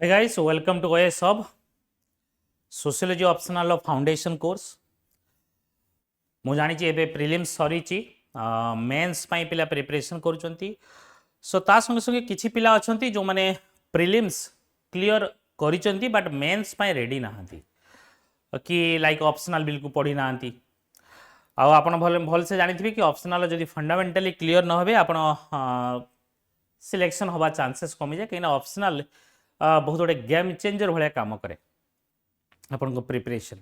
Hey guys, welcome to OAS Hub, Sociology optional foundation course. ମୁଁ ଜାଣିଛି ଏବେ prelims ସରିଛି ମେନ୍ସ ପାଇଁ ପିଲା ପ୍ରିପାରେସନ୍ କରୁଛନ୍ତି ସୋ ତା ସଙ୍ଗେ ସଙ୍ଗେ କିଛି ପିଲା ଅଛନ୍ତି ଯେଉଁମାନେ ପ୍ରିଲିମ୍ସ କ୍ଲିୟର କରିଛନ୍ତି ବଟ୍ ମେନ୍ସ ପାଇଁ ରେଡ଼ି ନାହାନ୍ତି କି ଲାଇକ୍ ଅପସନାଲ୍ ବିଲକୁଲ ପଢ଼ି ନାହାନ୍ତି ଆଉ ଆପଣ ଭଲସେ ଜାଣିଥିବେ କି ଅପସନାଲ୍ ଯଦି ଫଣ୍ଡାମେଣ୍ଟାଲି କ୍ଲିୟର ନ ହେବେ ଆପଣ ସିଲେକ୍ସନ୍ ହେବା ଚାନ୍ସେସ୍ କମିଯାଏ କାହିଁକିନା ଅପସନାଲ୍ ବହୁତ ଗୋଟେ ଗେମ୍ ଚେଞ୍ଜର ଭଳିଆ କାମ କରେ ଆପଣଙ୍କ ପ୍ରିପାରେସନ୍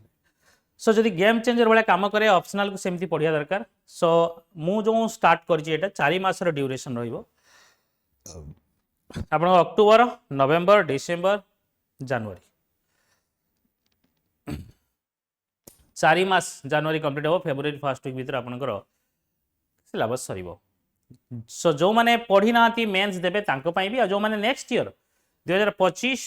सो जदि गेम चेंजर भाया कम करे ऑप्शनल को सेमती पढ़िया दरकार सो मु जो स्टार्ट करछि एटा 4 मासर ड्यूरेशन रहिबो आपण अक्टोबर नवेम्बर डिसेम्बर जनवरी 4 मास जनवरी कंप्लीट हो फेब्रुआरी फर्स्ट वीक भीतर आपनकर सिलेबस सरीबो सो जो माने पढ़ी नाती मेंस देबे तांको पई भी जो माने नेक्स्ट ईयर 2025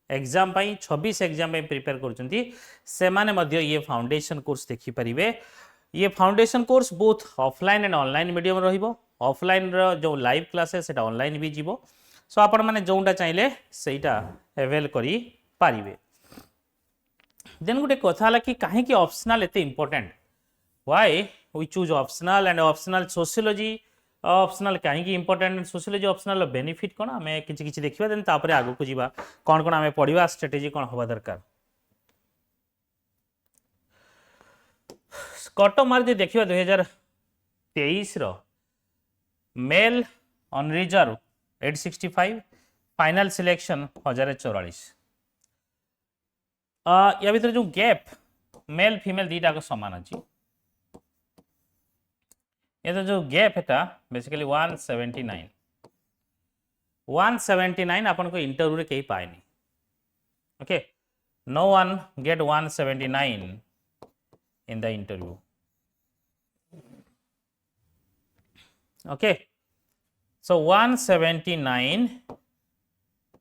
एग्जाम पाई 26 एग्जाम में प्रिपेयर करछंती से माने मध्य ये फाउंडेशन कोर्स देखि परिबे ये foundation course both offline and online medium रहिबो ऑफलाइन रो जो लाइव क्लास है सेटा ऑनलाइन भी जीवो सो आपण माने जोंटा चाहिले सेटा अवेल करी पारिबे देन गुटे कथा हला कि काहे कि ऑप्शनल एते important why we choose optional and optional sociology optional कहीं इंपोर्टेंट सोशियोलॉजी ऑप्शनल बेनिफिट कौन आम कि देखा देन तापर आगु को जीवा कौन कौन आम पढ़ा स्ट्रेटेजी कौन हवा दरकार कट मार्क देखा 2023 male unreserved 865 final selection 1044 या भीतर जो गैप मेल फीमेल दीटा को समान अच्छी ये तो जो गैप है बेसिकली 179 अपन को इंटरव्यू रे कहीं पाएनी okay no one get 179 in the interview okay so 179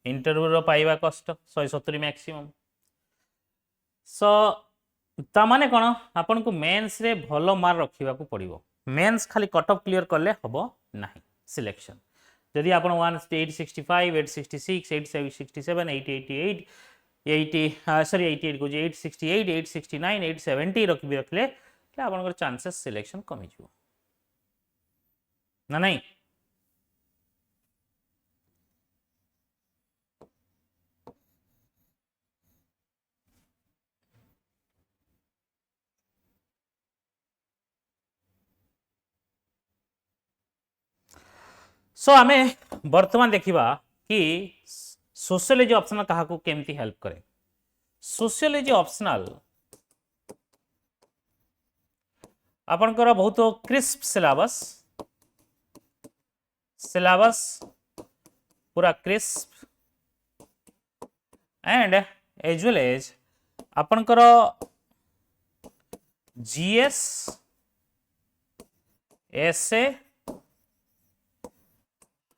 interview रो पाइबा कष्ट 170 मैक्सिमम सो ता माने कोन अपन को मेंस रे भलो मार्क रखिबा को पड़िबो मेंस खाली कट ऑफ क्लियर करले हबो नाही सिलेक्शन यदि आपण 865 866 867 888 सॉरी 88 को 868 869 870 रखले आपन चांसेस सिलेक्शन कमी जिवो ना नहीं सो आमे वर्तमान देखिबा कि सोशियोलॉजी ऑप्शनल कहा को केमती हेल्प करे सोशियोलॉजी ऑप्शनल आपनकर बहुत क्रिस्प सिलेबस पूरा crisp and as well as आपनकर जीएस एसए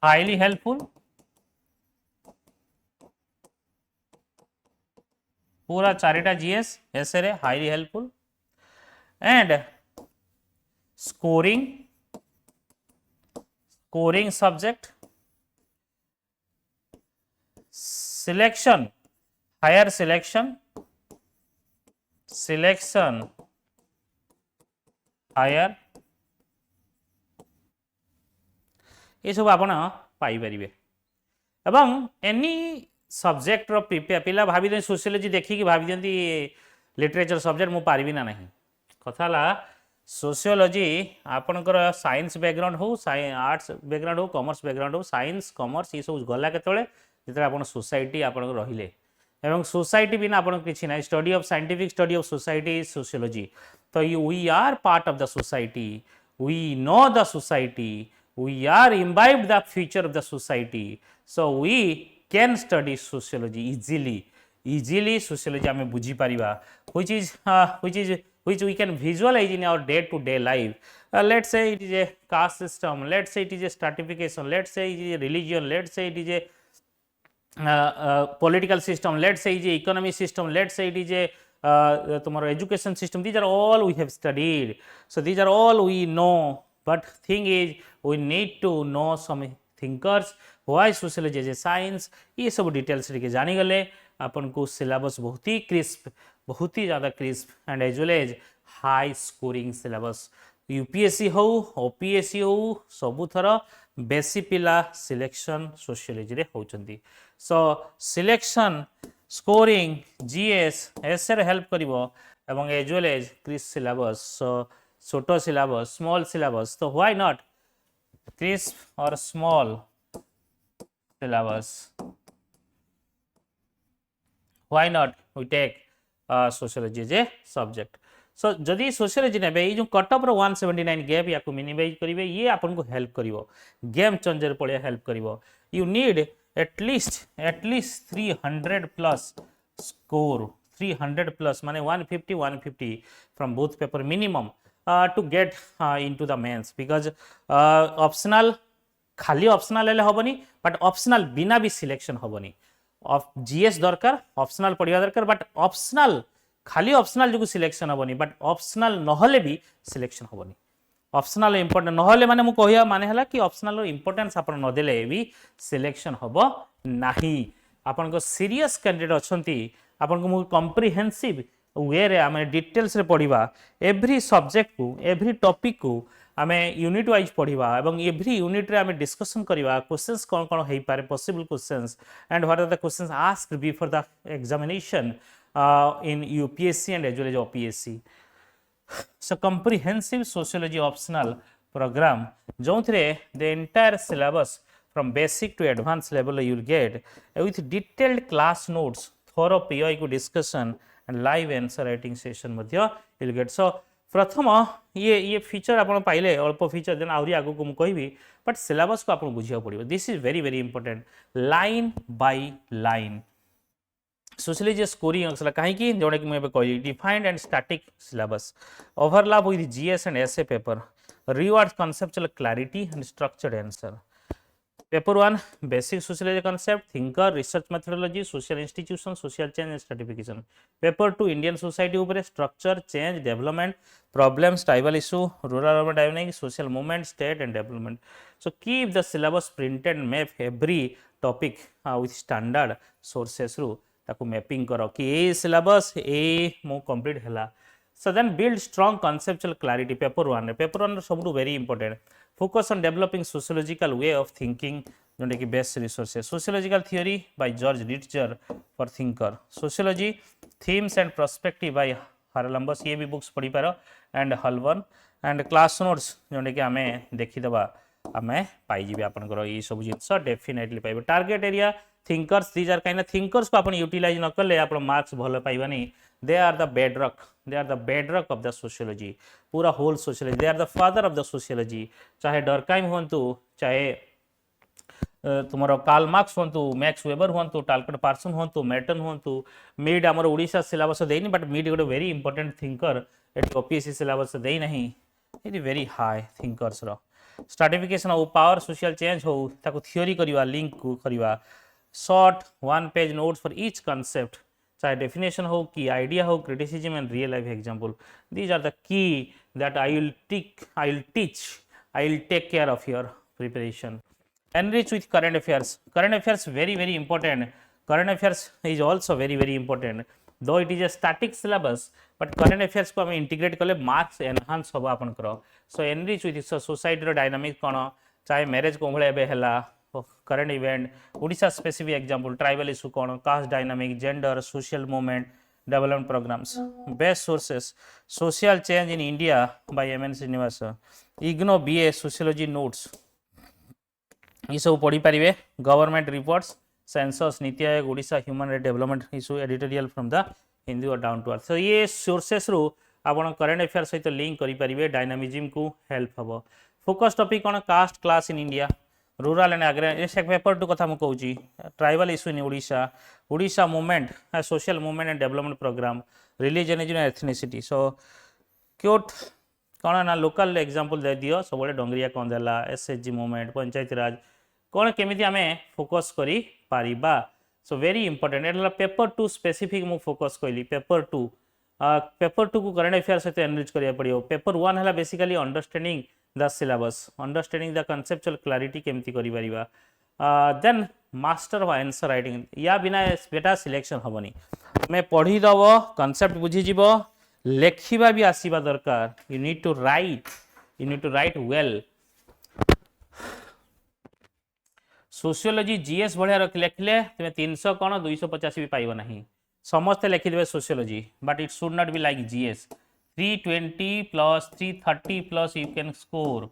highly helpful पूरा चारिटा जीएस एसए रे highly helpful and scoring subject selection higher selection higher ये सब आपण पाई परिबे एवं एनी सब्जेक्ट रो प्रिपेयर पिला भाबी दे सोशियोलॉजी देखि कि भाबी दे लिटरेचर सब्जेक्ट मु पारिबी ना नहीं कथा ला सोशियोलॉजी आपनकर साइंस बैकग्राउंड हो आर्ट्स बैकग्राउंड हो कॉमर्स बैकग्राउंड हो साइंस कॉमर्स ये सब गला केतले जेते आपण सोसाइटी आपण रहिले एवं सोसाइटी बिना आपण किछि नै study of scientific study of society is sociology तो we are part of the society we know the society we are imbibed the future of the society so we can study sociology easily sociology ame bujhi pariba which we can visualize in our day to day life let's say it is a caste system let's say it is a stratification let's say it is a religion let's say it is a political system let's say it is a economic system let's say it is a tomorrow education system these are all we have studied so these are all we know but thing is we need to know some thinkers, why sociology as a science, ये सब details टिके जानी गले अपन को syllabus बहुत ही crisp, बहुत ही ज़्यादा crisp and as well as high scoring syllabus. UPSC हो ओपीएससी हो सबु थर बेसी पिला सिलेक्शन सोशियोलॉजी रे होचंदी। सो सिलेक्शन स्कोरिंग जीएस एस रे हेल्प करिवो एवं as well as crisp syllabus. So छोटो सिलेबस स्मॉल सिलेबस, तो why not crisp or small syllabus, why not we take sociology as a subject। so जदि sociology ने ये जो कटअप रो 179 गैप या को मिनिमाइज करिवे ये आपन को हेल्प करिवो, गेम चेंजर पड़े हेल्प करिवो। You need at least 300 plus score, 300 plus माने 150 from both paper minimum to get into the mains, because optional खाली ऑप्शनल हेले हबनी, बट ऑप्शनल बिना भी सिलेक्शन हबनी। जीएस दरकार, ऑप्शनल पढ़िया दरकार, बट ऑप्शनल खाली ऑप्शनल जो सिलेक्शन हबनी, बट ऑप्शनल नहले भी सिलेक्शन हबनी। ऑप्शनल इंपोर्टेंट नहले माने मु कहिया माने हला कि ऑप्शनल रो इंपोर्टेंस आपण न देले भी सिलेक्शन हबो नाही। आपण को सीरियस कैंडिडेट अछंती, आपण को मु कॉम्प्रिहेंसिव वे रे आमे डिटेल्स रे पढ़िबा, एवरी सब्जेक्ट को एवरी टॉपिक को आमे यूनिट वाइज पढ़िबा एवं एवरी यूनिट रे आमे डिस्कशन करिबा क्वेश्चंस कोन कोन हेई पारे possible questions and what are the questions asked before the examination in UPSC and as well as OPSC. So comprehensive sociology optional program जो थे the entire syllabus from basic to advance level you will get with detailed class notes, thorough PI को discussion and live answer writing session मध्य will get. सो प्रथम ये feature आपण पाइले अल्प फीचर, देन आउरी आगु को मु कहबी, बट सिलेबस को आपण बुझिया पड़िबो। This is very very important, line by line sociology scoring असला काहे कि जोडे कि मैं कहली defined and static syllabus, overlap with GS and SA paper, rewards conceptual clarity and structured answer. Paper 1 basic sociology concept, thinker, research methodology, social institution, social change and stratification. Paper 2 Indian society ऊपर structure, change, development, problems, tribal issue, rural urban dynamic, social movement, state and development. So keep the syllabus printed map every topic with standard sources रु ताको mapping करो कि ए syllabus ए मो complete हैला। So then build strong conceptual clarity. Paper 1 paper 1 सबटू very important, focus on developing sociological way of thinking जोटा कि best resources, sociological theory by George Ritzer for thinker, sociology themes and perspective by Haralambos, ये भी books पढ़ी पार, and Holborn and class notes जोटा कि आमे देखिदबा आमे पाइजिबे आपनकर ये सब जिंस डेफिनेटली पाइबे। Target area thinkers, these are kind thinkers को आपण यूटिलाइज न करले आपण मार्क्स भले पाइबा नहीं। They are the bedrock of the sociology, पूरा whole sociology, they are the father of the sociology. चाहे डरकाइम होंतु, चाहे तुमरो कार्ल मार्क्स होंतु, मैक्स वेबर होंतु, टालकट पार्सन होंतु, मेटन होंतु, मिड हमर ओडिशा सिलेबस देनी, बट मिड गोटे very important thinker at OPSC syllabus देई नहीं, इट वेरी हाई थिंकर्स रो। स्ट्रैटिफिकेशन हो, पावर सोशल चेंज हो, ताको थ्योरी करिवा, लिंक करिवा, short 1 page notes for each concept, चाहे डेफिनेशन हो, की आइडिया हो, criticism and real life example. These are the key that I will take care of your preparation. Enrich with current affairs very important. Current affairs is also very important, though it is a static syllabus, but current affairs को हमें integrate कले marks enhance होगा अपन करो। So enrich with society row dynamic कौन, चाहे marriage को भले बे हला, current event, Odisha specific example, tribal issue कौन, caste dynamic, gender, social movement, development programs। Best sources, social change in India by M.N. Srinivasa, IGNO BA sociology notes, ये सब पढ़ी पारे। Government reports, census, NITI Aayog, Odisha human right development issue, editorial from the Hindi और down to earth. तो ये sources रु आपण current affair सहित लिंक करि परिबे, डायनामिज्म को हेल्प हबो। फोकस टॉपिक कोन, caste class in India, rural and agriculture, paper 2 कथा मु कहूची, tribal issue in Odisha movement, social movement and development program, religion and ethnicity. So क्योट कौन ना लोकल एग्जांपल दे दियो, सब डंगरिया कौन देला, एसएचजी मूवमेंट, पंचायती राज कौन केमिति आमे फोकस करी पारिबा। सो वेरी इंपोर्टेंट एला पेपर 2 स्पेसिफिक मु फोकस कइली। पेपर 2 को करंट अफेयर सहित एनरिच करिया पड़ियो। पेपर 1 हला basically understanding the syllabus understanding the conceptual clarity केमती करि परिबा then master of answer writing या बिना बेटा सिलेक्शन हेनी तुम पढ़ीदब कनसेप्ट बुझीज लेखिबा भी आसीबा दरकार you need to write well sociology GS बढ़िया लेखिले तुम 300 कौन 250 भी पाइब नहीं समस्ते लिखिदेवे sociology but it should not be like GS 320 plus 330 plus you can score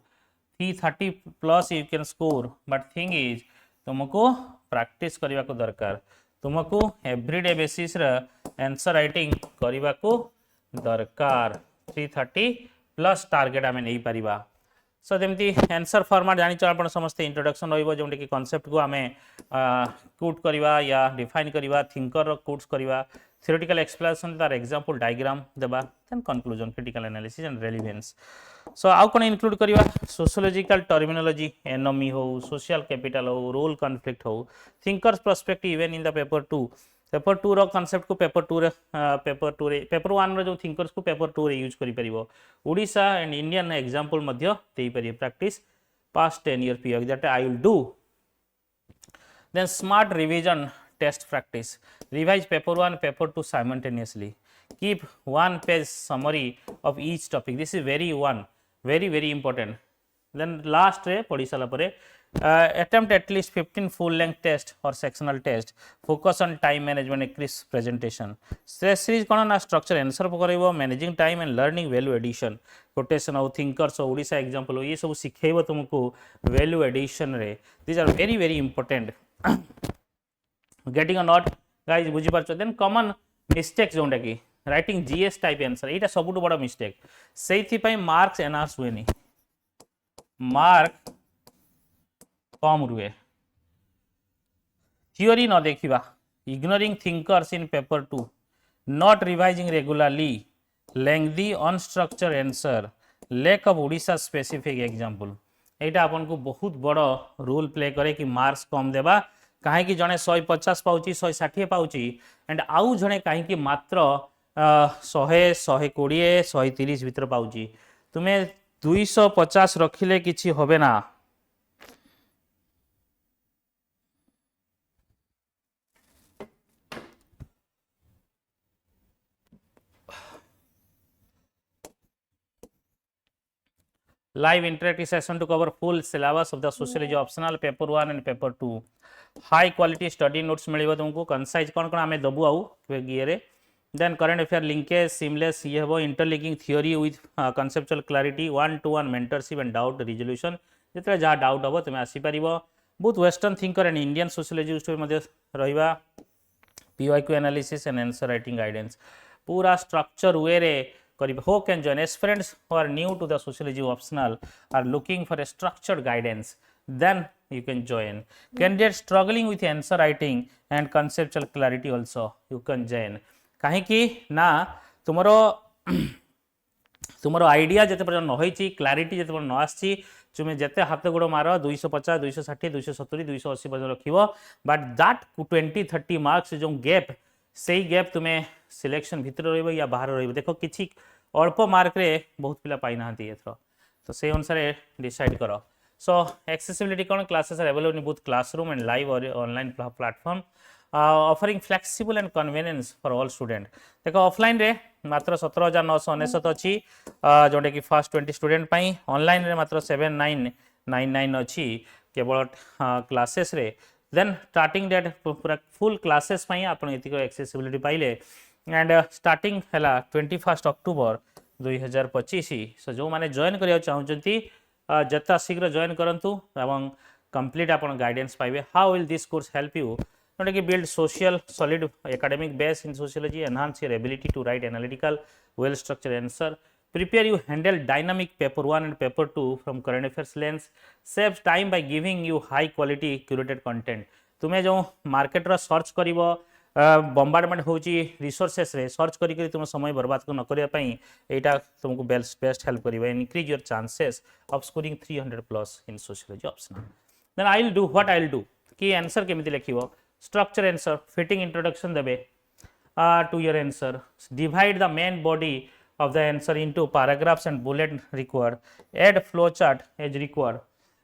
330 plus you can score but thing is तुमको प्रैक्टिस करने को दरकार तुमको एवरीडे बेसिस आंसर राइटिंग करने को दरकार 330 प्लस टार्गेट आम नहीं पारिबा सो जमी आंसर फॉर्मेट जानी आप समस्ते इंट्रोडक्शन रोटे कि कॉन्सेप्ट को आम कोट करवा या डिफाइन करवा थिंकर कोट्स करवा theoretical explanation तार एग्जांपल डायग्राम देबा then conclusion critical analysis and relevance so आउ कोन इंक्लूड करवा सोशियोलॉजिकल टर्मिनोलॉजी एनोमी हो सोशल कैपिटल हो रोल कॉन्फ्लिक्ट हो thinkers perspective even in the paper 2 रो कांसेप्ट को पेपर 1 रो जो थिंकर्स को पेपर 2 रे यूज करि परिबो ओडिसा एंड इंडियन एग्जांपल मध्य देई परिबे practice past 10 year period that I will do then smart revision test practice revise paper 1 paper 2 simultaneously keep one page summary of each topic this is very important then last रे पढ़ी साला परे attempt at least 15 full length test or sectional test focus on time management crisp presentation stress series कोन ना structure answer करइबो managing time and learning value addition quotation of thinkers of Odisha example ये सब सिखेइबो तुमको value addition रे these are very important getting a note guys बुझी पारछो then common mistake जोंडा की writing GS type answer एटा सबुठ बड़ mistake सेथि पई marks enhance हुएनी मार्क कम रुए थियोरी न देखिबा ignoring thinkers in paper 2 not revising regularly lengthy unstructured answer lack of Odisha specific example एटा आपन को बहुत बड़ रोल प्ले करे कि मार्क्स कम देबा कहीं जड़े 150 पाउची 160 पाउची एंड आउ जड़े कहीं मात्र 100 120 130 भीतर पाउची तुम्हें 250 रखिले किछि होबे ना live interactive session to cover full syllabus of the sociology optional paper 1 and paper 2 high quality study notes मिलिबो तुमको कंसाइज कोन कोन हमें दबु आउ गियरे then current affair linkage seamless ये हेबो interlinking theory with conceptual clarity 1-to-1 mentorship and doubt resolution जेतरा जा doubt हबो तुम आसी परिबो बहुत western thinker and Indian sociology story मध्ये रहिबा PYQ analysis and answer writing guidance पूरा स्ट्रक्चर वे रे Who can join? Aspirants who are new to the sociology optional are looking for a structured guidance. Then you can join. Candidates struggling with answer writing and conceptual clarity also you can join. कहीं कि ना तुमरो idea जते पर्यंत न होईची clarity जते पर्यंत न आसी तुमे जते हाथ गोड़ मार 250 260 270 280 पर्यंत रखिबो बट दैट 20-30 मार्क्स जो गैप से गैप तुम्हें सिलेक्शन भितर रहिबो या बाहर रहिबो देखो किछि अल्प मार्क रे बहुत पिला पाई नाहंती एथरो तो से अनुसार डिसाइड करो सो एक्सेसिबिलिटी कोन classes are available in both classroom and live or online platform offering flexible and convenience for all student देखो ऑफलाइन रे मात्र 17999 अछि जोडे कि फर्स्ट 20 स्टूडेंट पई ऑनलाइन रे मात्र 7999 अछि केवल क्लासेस रे देन स्टार्टिंग डेट पूरा फुल क्लासेस पई आपण एतिको एक्सेसिबिलिटी पाइले एंड स्टार्टिंग हला 21 अक्टोबर 2025 सो जो माने जॉइन करिया चाहउचंती जत्ता शीघ्र जॉइन करंतु एवं कंप्लीट आपण गाइडेंस पाइबे how will this course help you not कि build social solid academic base in sociology enhance your ability to write analytical well structured answer prepare you handle dynamic paper 1 and paper 2 from current affairs lens saves time by giving you high quality curated content तुम्हें जो market रो search करिवो bombardment होची resources रे search करी करी तुम समय बर्बाद को न करिया पई एटा तुमको बेस्ट हेल्प करिवो increase your chances of scoring 300 plus in sociology optional then I will do what I will do कि आंसर केमिति लिखिवो स्ट्रक्चर आंसर फिटिंग इंट्रोडक्शन देबे to your answer divide the main body of the answer into paragraphs and bullet required, add flow chart as required,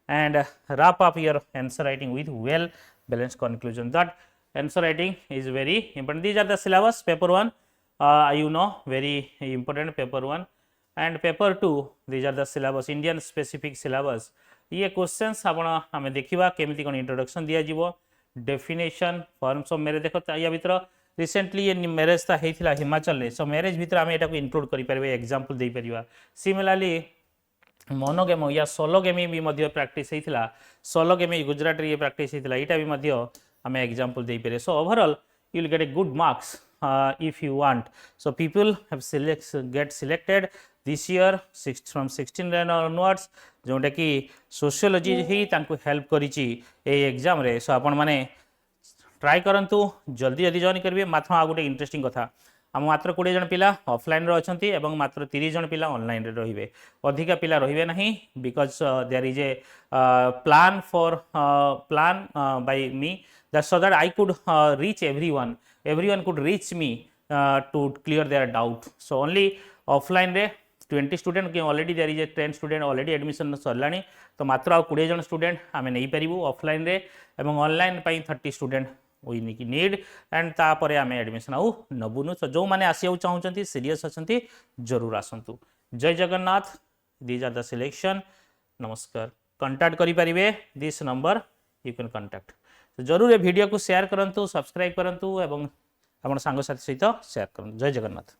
and wrap up your answer writing with well balanced conclusion. That answer writing is very important. These are the syllabus. Paper 1, you know, very important paper 1, and paper 2, these are the syllabus, Indian specific syllabus. ये questions आम देखा केमी कौन introduction दि जाव, definition, forms of marriage. देख या भर recently ये मैरेज ता होता हिमाचल, सो मैरेज भर आम यहाँ इनक्लूड करें, एग्जांपल दे पार। सिमिलारली मोनोगेम या सोलोगेमी भी प्रैक्टिस होता, सोलोगेमी गुजरात ये प्रैक्टिस होता, यहाँ भी आम एग्जांपल दे पारे। So overall you will get a good marks if you want. So people have get selected this year from 16 onwards, जोटा कि सोशियोलॉजी ही तांको हेल्प करिछि ए एग्जाम रे। सो आपण माने ट्राई करंतु, जल्दी जल्दी जॉइन करिवे। मात्र आ गोटे इंटरेस्टिंग कथा, आम मात्र 20 जन पिला ऑफलाइन रे अछंती एवं मात्र 30 जन पिला ऑनलाइन रे रहिबे। अधिका पिला रहिबे नहीं, because there is a plan for plan by me, that so that I could reach everyone could reach me to clear their doubt. So only offline रे 20 student, already there is a 10 student already admission सरलानी, तो मात्र 20 जन student आम नहीं Paru offline रे, एवं online 30 student we need, and तापर आम एडमिशन आउ नबुनु। तो जो मैंने आसिया चाहूँगी सीरीयस अच्छा जरूर आसतु। जय Jagannath. These are the selection. नमस्कार। कंटाक्ट करें this number, you can contact. तो जरूर ये वीडियो को शेयर करंतु, सब्सक्राइब करंतु एवं अपन सांग साथी सहित शेयर करंतु। जय जगन्नाथ।